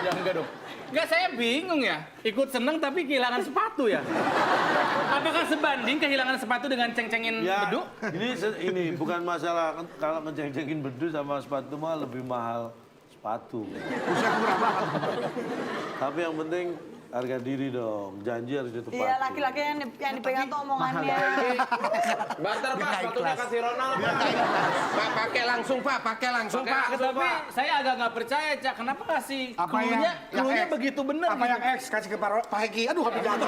Ya enggak dong. Enggak, saya bingung ya. Ikut seneng tapi kehilangan sepatu ya. Apakah sebanding kehilangan sepatu dengan ceng-cengin Ya, beduk? ini bukan masalah kalau ngeceng-cengin beduk sama sepatu mah lebih mahal sepatu. Tapi yang penting harga diri dong, janji harus ditepati. Iya, laki-laki yang dipegang tuh omongannya. Bantar Pak, sepatunya kasih Ronald Pak. Pak, pakai langsung Pak, pakai langsung Pak. Tapi saya agak nggak percaya, Cak. Kenapa kasih Apa clue-nya yang X? begitu bener Apa gitu? yang X kasih ke Pak Heki? Aduh, hampir jatuh.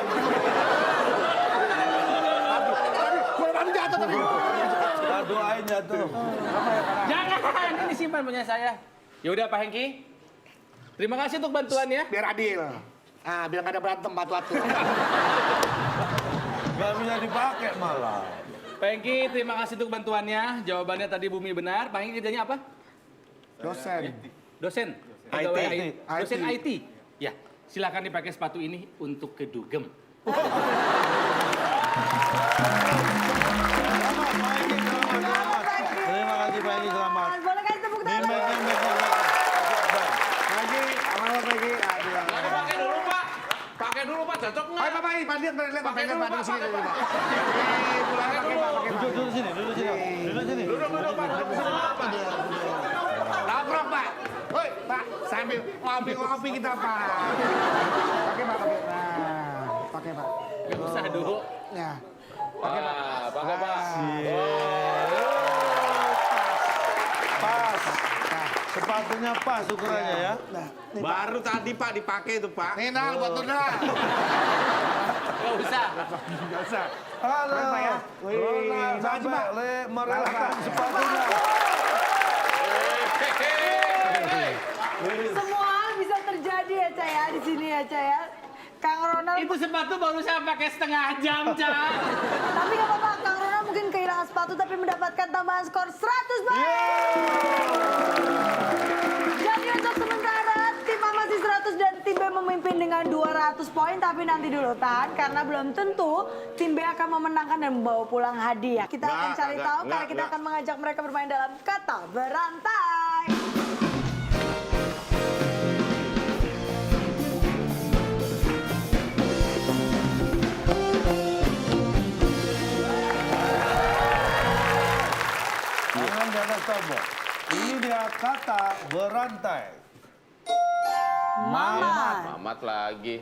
Aduh, jatuh tadi. Kita doain jatuh. Jangan, ini simpan punya saya. Ya udah Pak Hengki. Terima kasih untuk bantuannya. Biar adil. Ah, biar nggak ada berantem batu-batu. Gak bisa dipakai malah. Pak Hengki, terima kasih untuk bantuannya. Jawabannya tadi Bumi benar. Pak Hengki kerjanya apa? Dosen. Dosen. IT. Dosen IT. Ya, silakan dipakai sepatu ini untuk ke dugem. Terima kasih Pak Edi, selamat. Boleh kasih tepuk tangan? Lagi, awal lagi. Pakai dulu Pak. Pakai dulu Pak, cocok nggak? Pak, lihat, Pakai dulu Pak, sini pakai dulu, Pak. Pak. Pakai dulu. Duduk sini, duduk sini. Duduk sini. Duduk Pak, duduk Pak. Nongkrong, Pak. Woi, Pak, sambil ngopi-ngopi kita, Pak. Pakai, Pak, pakai. Nah, pakai, Pak. Gak usah dulu. Ya. Pakai Pak. Pas. Sepatunya pas ukurannya ya. Baru tadi Pak dipakai itu Pak. Nih, Nal, buat Nal. Gak usah. Nggak usah. Halo. Pak ya. Ronald sampai merelakan sepatunya. Semua hal bisa terjadi ya Cak ya di sini ya Cak ya. Kang Ronald, Itu sepatu baru saya pakai setengah jam, Cak. tapi nggak apa-apa. Kang Ronald mungkin kehilangan sepatu tapi mendapatkan tambahan skor 100 poin. Jadi untuk sementara tim A masih 100 dan tim B memimpin dengan 200 poin. Tapi nanti dulu tahan karena belum tentu tim B akan memenangkan dan membawa pulang hadiah. Kita akan cari tahu karena kita akan mengajak mereka bermain dalam kata berantai. Tangan di atas tombol. Ini dia kata berantai. Mama. Mamat lagi.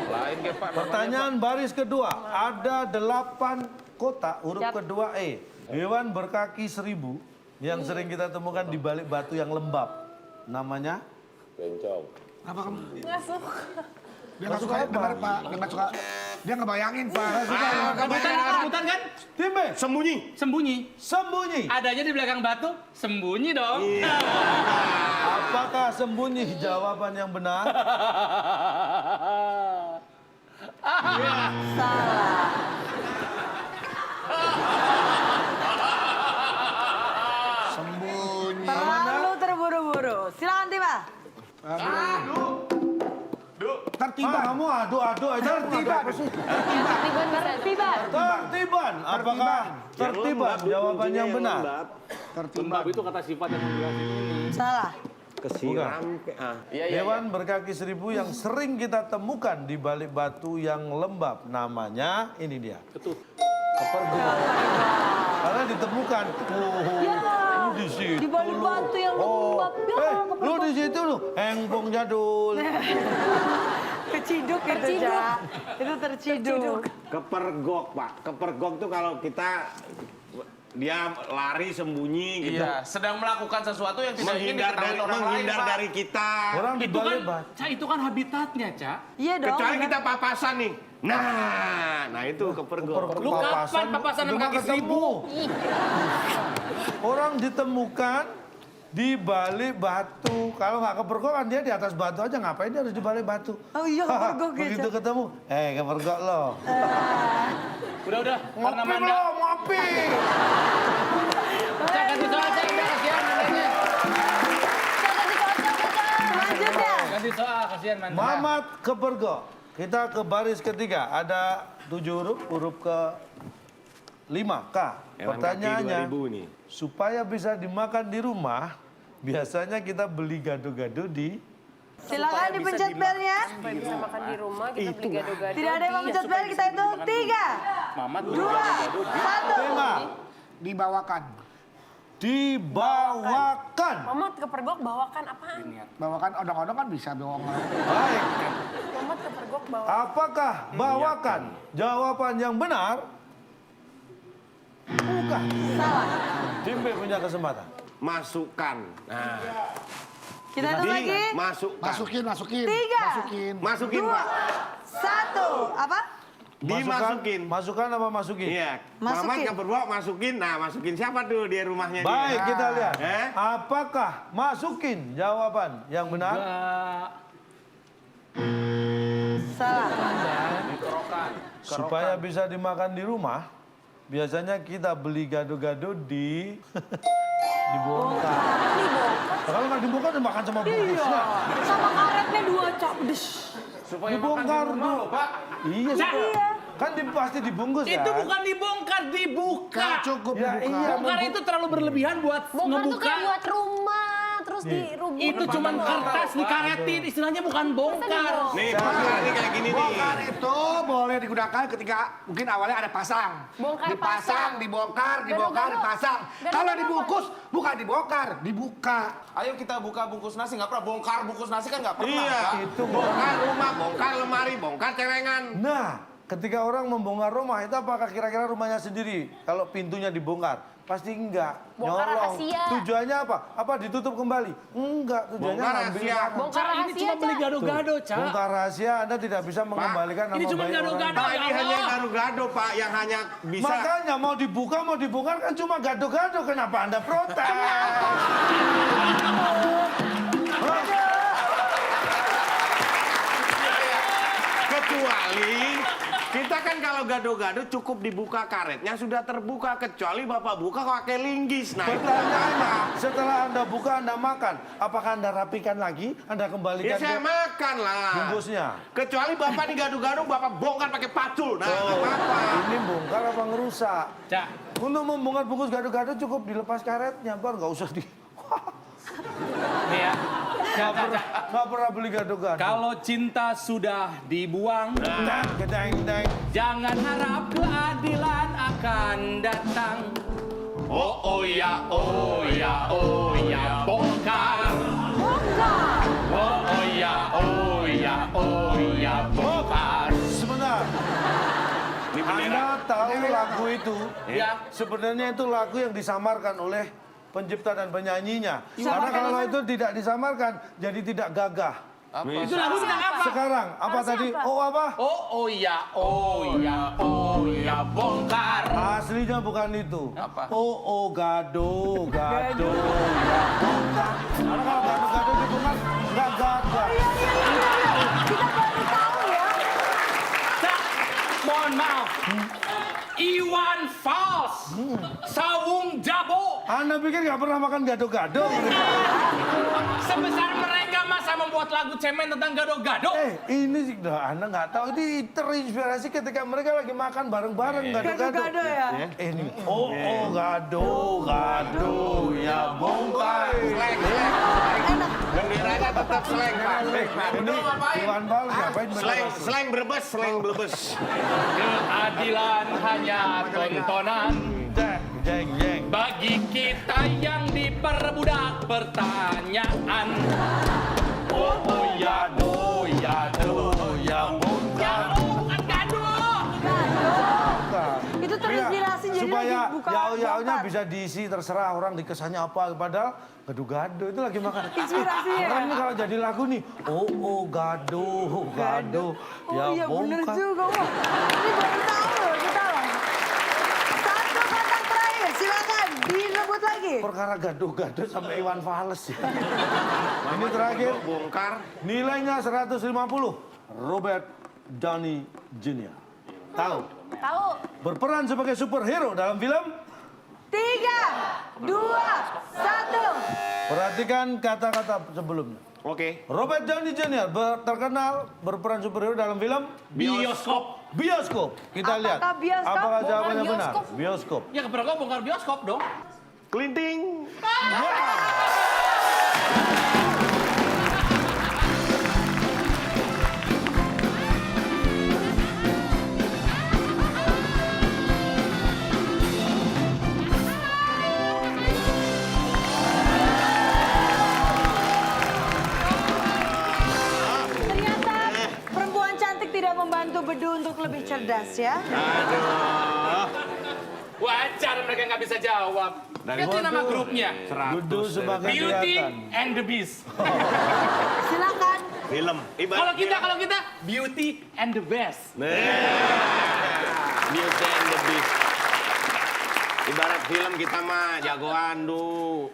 Lain ke Pak. Pertanyaan baris kedua. Ada 8 kotak huruf kedua E. Hewan berkaki 1000 yang sering kita temukan di balik batu yang lembab. Namanya? Bencong. Apa kamu? Nggak suka. Dia nggak suka, benar, Pak. Dia nggak suka. Dia ngebayangin, Pak. Rebutan kan? Tim B. Sembunyi. Sembunyi. Sembunyi. Adanya di belakang batu, sembunyi dong. Apakah sembunyi jawaban yang benar? Salah. Sembunyi. Terlalu terburu-buru. Silakan tim A. Tertiban. Kamu adu-adu aja. Tertiban. Tertiban bisa. Tertiban. Tertiban. Apakah tertiban jawaban yang benar? Lembab itu kata sifat yang menjelasin ini. Salah. Kesiram. Iya. Hewan berkaki 1000 yang sering kita temukan di balik batu yang lembab. Namanya ini dia. Ketut. Kepergok. Karena ditemukan. Ya. Lu di situ. Di balik batu yang lembab. Ya, Lu di situ lu. Hengpong jadul. Keciduk itu, Cak. Itu terciduk. Kepergok Pak. Kepergok tuh kalau kita dia lari sembunyi gitu. Iya, sedang melakukan sesuatu yang tidak ingin diketahui orang lain, menghindar Pak. dari kita. Orang di Itu kan, balik batu. Cak, itu kan habitatnya, Cak. Iya dong. Kecuali benar. kita papasan nih. Nah itu kepergok. Lu kapan papasan sama kaki 1000? Orang ditemukan di balik batu. Kalau nggak kepergok kan dia di atas batu aja. Ngapain dia harus di balik batu? Oh iya, kepergok ya, Begitu Cak. ketemu, kepergok lo. Udah, karena Ngopi Manda. lo, ngopi. Cak, ganti soal, Cak. Udah, kasihan Mandanya. Lanjut ya. Ganti soal, kasihan Manda. Mamat kepergok. Kita ke baris ketiga. Ada 7 huruf, huruf ke 5, K. Pertanyaannya, supaya bisa dimakan di rumah, biasanya kita beli gado-gado di... Silakan dipencet belnya. Supaya bisa makan di rumah, kita beli gado-gado. Tidak ada yang mau pencet bel, kita hitung 3, 2, 1. Tema, Dibawakan. dibawakan. Mamat kepergok bawakan apaan? Bawakan odong-odong kan bisa bawakan. Baik. Mamat kepergok bawakan. Apakah bawakan jawaban yang benar? Bukan. Salah. Dimbe punya kesempatan. Masukkan. Nah, Kita hitung lagi. masukkan. Masukin. 3, Masukin, 2, Pak. 1. Apa? Dimasukin. Masukkan apa masukin? Iya. Masukin. Mamat kepergok masukin. Nah, masukin siapa tuh di rumahnya dia? Baik, kita lihat. Eh? Apakah masukin jawaban yang benar? Salah. Supaya bisa dimakan di rumah, biasanya kita beli gado-gado di dibongkar. Kalau nggak dibongkar, dimakan sama bungkusnya. Sama karetnya 2 cap. Dibongkar dulu, Pak. Iya, supaya- kan pasti dibungkus ya. Itu bukan dibongkar, dibuka. Cukup Ya, dibuka. iya. Bongkar itu terlalu berlebihan buat Bongkar tuh ngebuka. kayak buat rumah, terus dirubung. Itu cuman kertas dikaretin, istilahnya bukan bongkar. Nih, bongkar nih kayak gini nih. Bongkar itu boleh digunakan ketika mungkin awalnya ada pasang. Bongkar Dipasang, pasang. dibongkar, Gado-gado. dipasang. Gado-gado Kalau apa? dibungkus, bukan dibongkar, dibuka. Ayo kita buka bungkus nasi, nggak pernah bongkar bungkus nasi kan nggak pernah. Iya. Pak. Itu Bongkar rumah, bongkar lemari, bongkar celengan. Nah, ketika orang membongkar rumah, itu apakah kira-kira rumahnya sendiri? Kalau pintunya dibongkar, pasti enggak. Bongkar Nyolong. rahasia. Tujuannya apa? Apa ditutup kembali? Enggak, tujuannya Bongkar ngambil rahasia. makanan. Bongkar Ini rahasia, cuma beli Cak. gado-gado, Cak. Bongkar rahasia, Anda tidak bisa mengembalikan nama ini cuma baik gado-gado. orang. Pak, ini Ya hanya Allah. gado-gado, Pak, yang hanya bisa. Makanya mau dibongkar kan cuma gado-gado. Kenapa Anda protes? Kecuali kita kan kalau gado-gado cukup dibuka karetnya sudah terbuka, kecuali Bapak buka pakai linggis. Nah, itu Pertanyaannya, setelah Anda buka, Anda makan. Apakah Anda rapikan lagi? Anda ya kembalikan saya ke makan lah. bungkusnya? Kecuali Bapak di gado-gado Bapak bongkar pakai pacul. Nah, nggak apa-apa. Ini bongkar apa ngerusak? Cak, Untuk membongkar bungkus gado-gado cukup dilepas karetnya, Bar. Nggak usah di... nih ya. Nggak pernah beli gado-gado. Kalau cinta sudah dibuang, Gedeng, gedeng. jangan harap keadilan akan datang. Oh ya, oh ya, oh ya, bongkar. Oh ya, oh ya, oh ya, bongkar. Sebentar. Anda tahu lagu itu? Ya. Sebenarnya itu lagu yang disamarkan oleh pencipta dan penyanyinya. Karena kalau itu tidak disamarkan, jadi tidak gagah. Itu lagu tentang apa? Sekarang, apa tadi? Oh apa? Oh ya, oh ya, oh ya, bongkar. Aslinya bukan itu. Apa? Oh gado, gado, ya bongkar. Karena kalau gado-gado dibongkar, nggak gagah. Kita baru tahu ya. Cak, mohon maaf. Iwan Fals, Sawung Jabo. Anda pikir nggak pernah makan gado-gado? Sebesar mereka masa membuat lagu cemen tentang gado-gado? Ini sih, Anda nggak tahu. Ini terinspirasi ketika mereka lagi makan bareng-bareng gado-gado. Gado-gado ya. Ini, gado, gado, ya bongkar. Benderanya tetap seleng, Pak. Ini Iwan Fals ngapain? Seleng berbes, seleng berbes. Keadilan hanya tontonan Jeng, jeng. bagi kita yang diperbudak pertanyaan. Oh ya, oh ya, oh ya, bongkar. Bukan gado. Itu terinspirasi jadi Supaya lagi buka yao-yaonya bongkar. bisa diisi terserah orang dikesannya apa. Padahal gado-gado itu lagi makan. Inspirasinya. Orang ini kalau jadi lagu nih, gado, gado, Oh ya iya bener bongkar. juga. Wah, ini baru tahu loh kita loh. Satu kotak terakhir, silakan direbut lagi. Perkara gado-gado sampai Iwan Fals ya. Ini terakhir, Bongkar. nilainya 150. Robert Downey Jr. Tahu? Tahu. Berperan sebagai superhero dalam film. 3, 2, 1. Perhatikan kata-kata sebelumnya. Oke. Robert Downey Jr. terkenal berperan superhero dalam film Bioskop. Bioskop. Kita lihat. Apakah bioskop? Apakah Bongkar jawabannya benar? bioskop. Bioskop. Ya keberapa bongkar bioskop dong. Kelinting. Ternyata perempuan cantik tidak membantu Bedu untuk lebih cerdas ya. Wajar mereka nggak bisa jawab. Ganti nama grupnya. Bedu sebagai Beauty kelihatan. and the Beast. Silakan. Film. Kalau kita Beauty and the Best. Beauty and the Beast. Ibarat film kita mah jagoan, Du.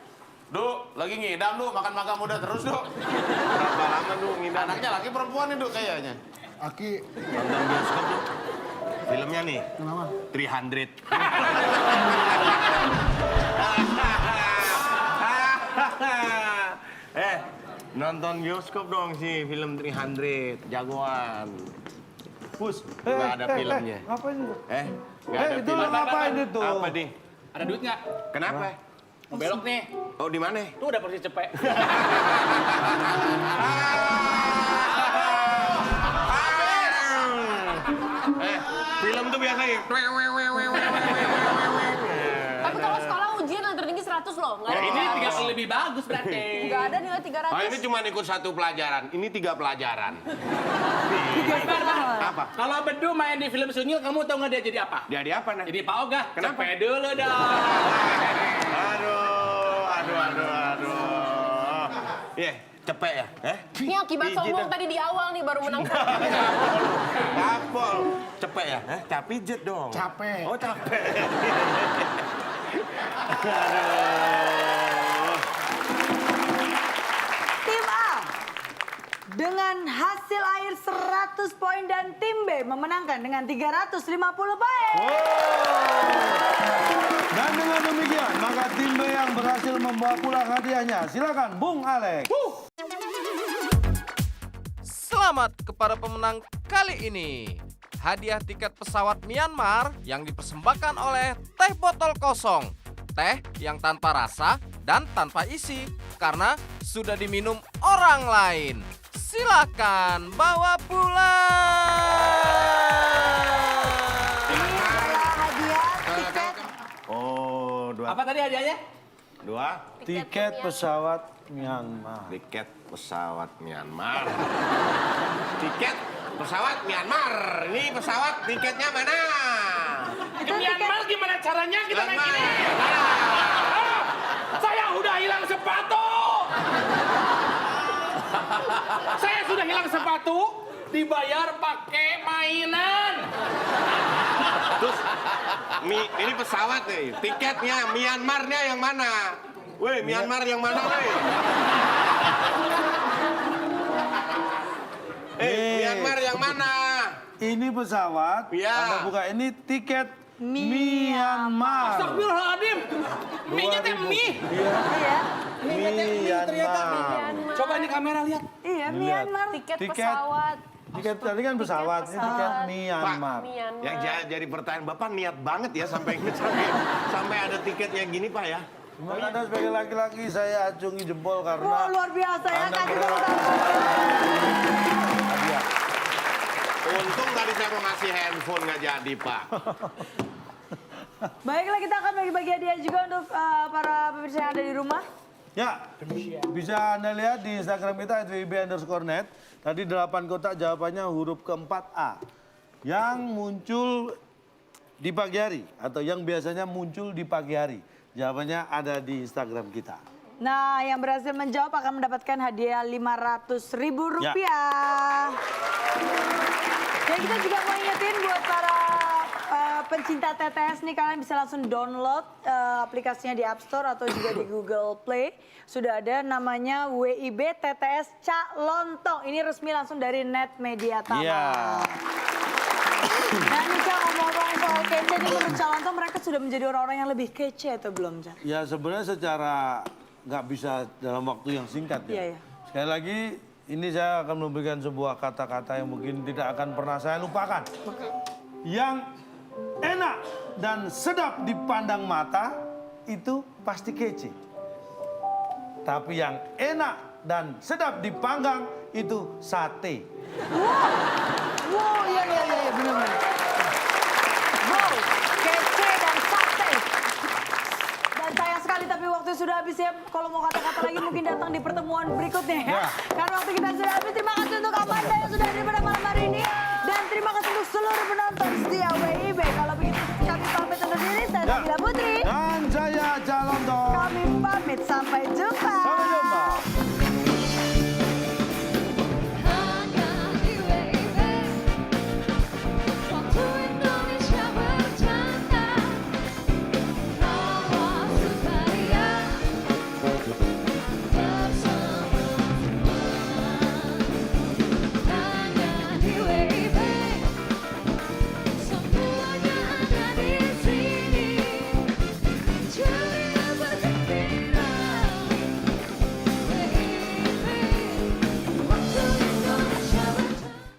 Lagi ngidam, makan-makan muda terus, Berapa lama, Du, ngidam? Anaknya laki perempuan nih, kayaknya. Aki, Nonton bioskop, Du. Filmnya nih. kenapa? 300. Nonton bioskop dong sih film 300. Jagoan. Pus. Nggak ada filmnya. Ngapain itu? Nggak ada Itu lo film. ngapain itu? Apa, Di? Ada duit nggak? Kenapa? Mau belok nih. Oh, di mana? Tuh udah persis cepet. Film tuh biasa ya. Tapi kalau sekolah ujian yang tertinggi 100 loh. Nggak ada. Ini 3 kali lebih bagus berarti. Nggak ada nilai 300. Oh, ini cuma ikut 1 pelajaran. Ini 3 pelajaran. Apa? Kalau Bedu main di film Sunyil, kamu tahu nggak dia jadi apa? Jadi apa, Nah? Jadi Pak Ogah. Kenapa? Cepet dulu dong. Aduh. Cepet ya? Ini akibat sombong tadi di awal nih baru menang. Kapol. Cepet ya? Pijet dong. Capek. Oh, capek. Tim A dengan hasil akhir 100 poin dan tim B memenangkan dengan 350 poin. Dan dengan demikian, maka tim B yang berhasil membawa pulang hadiahnya. Silakan, Bung Alex. Selamat kepada pemenang kali ini. Hadiah tiket pesawat Myanmar yang dipersembahkan oleh Teh Botol Kosong. Teh yang tanpa rasa dan tanpa isi karena sudah diminum orang lain. Silakan bawa pulang. Ini adalah hadiah tiket Oh, 2. Apa tadi hadiahnya? 2. Tiket pesawat Myanmar. Tiket pesawat Myanmar. Tiket pesawat Myanmar. Ini pesawat tiketnya mana? Ke Myanmar gimana caranya kita naik Myanmar. ini? Saya udah hilang sepatu. Saya sudah hilang sepatu, dibayar pakai mainan. Terus ini pesawat nih. Tiketnya Myanmarnya yang mana? Woi, Myanmar yang mana, woi? Myanmar yang mana? Ini pesawat, Iya. Anda buka ini tiket Myanmar. Astagfirullahaladzim. Mie-nya teh mie. Iya, Myanmar. Coba ini kamera lihat. Iya, Myanmar. Tiket Tiket. pesawat. Tiket tadi kan pesawat, ini tiket Myanmar. Myanmar. Yang jadi pertanyaan Bapak niat banget ya sampai ada tiket yang gini, Pak ya. Cuma Anda sebagai laki-laki saya acungi jempol karena Wah, luar biasa ya. Anda Kasih berhasil. tepuk tangan. Untung tadi saya mau ngasih handphone nggak jadi, Pak. Baiklah, kita akan bagi-bagi hadiah juga untuk para pemirsa yang ada di rumah. Ya, bisa Anda lihat di Instagram kita @wib_net. Tadi 8 kotak jawabannya huruf keempat A. Yang muncul di pagi hari atau yang biasanya muncul di pagi hari. Jawabannya ada di Instagram kita. Nah, yang berhasil menjawab akan mendapatkan hadiah Rp500.000. Dan kita juga mau ingetin buat para pencinta TTS nih, kalian bisa langsung download aplikasinya di App Store atau juga di Google Play. Sudah ada namanya WIB TTS Cak Lontong. Ini resmi langsung dari Net Media Tama. Iya. Nah, nih Cak, ngomong-ngomong soal kece nih, menurut Cak Lontong mereka sudah menjadi orang-orang yang lebih kece atau belum, Cak? Ya sebenarnya secara nggak bisa dalam waktu yang singkat ya. Iya, iya. Sekali lagi, ini saya akan memberikan sebuah kata-kata yang mungkin tidak akan pernah saya lupakan. Yang enak dan sedap dipandang mata, itu pasti kece. Tapi yang enak dan sedap dipanggang, itu sate. Wow, iya, benar-benar. Wow, kece dan sate. Dan sayang sekali tapi waktu sudah habis ya. Kalau mau kata-kata lagi mungkin datang di pertemuan berikutnya ya. Karena waktu kita sudah habis. Terima kasih untuk Amanda yang sudah hadir pada malam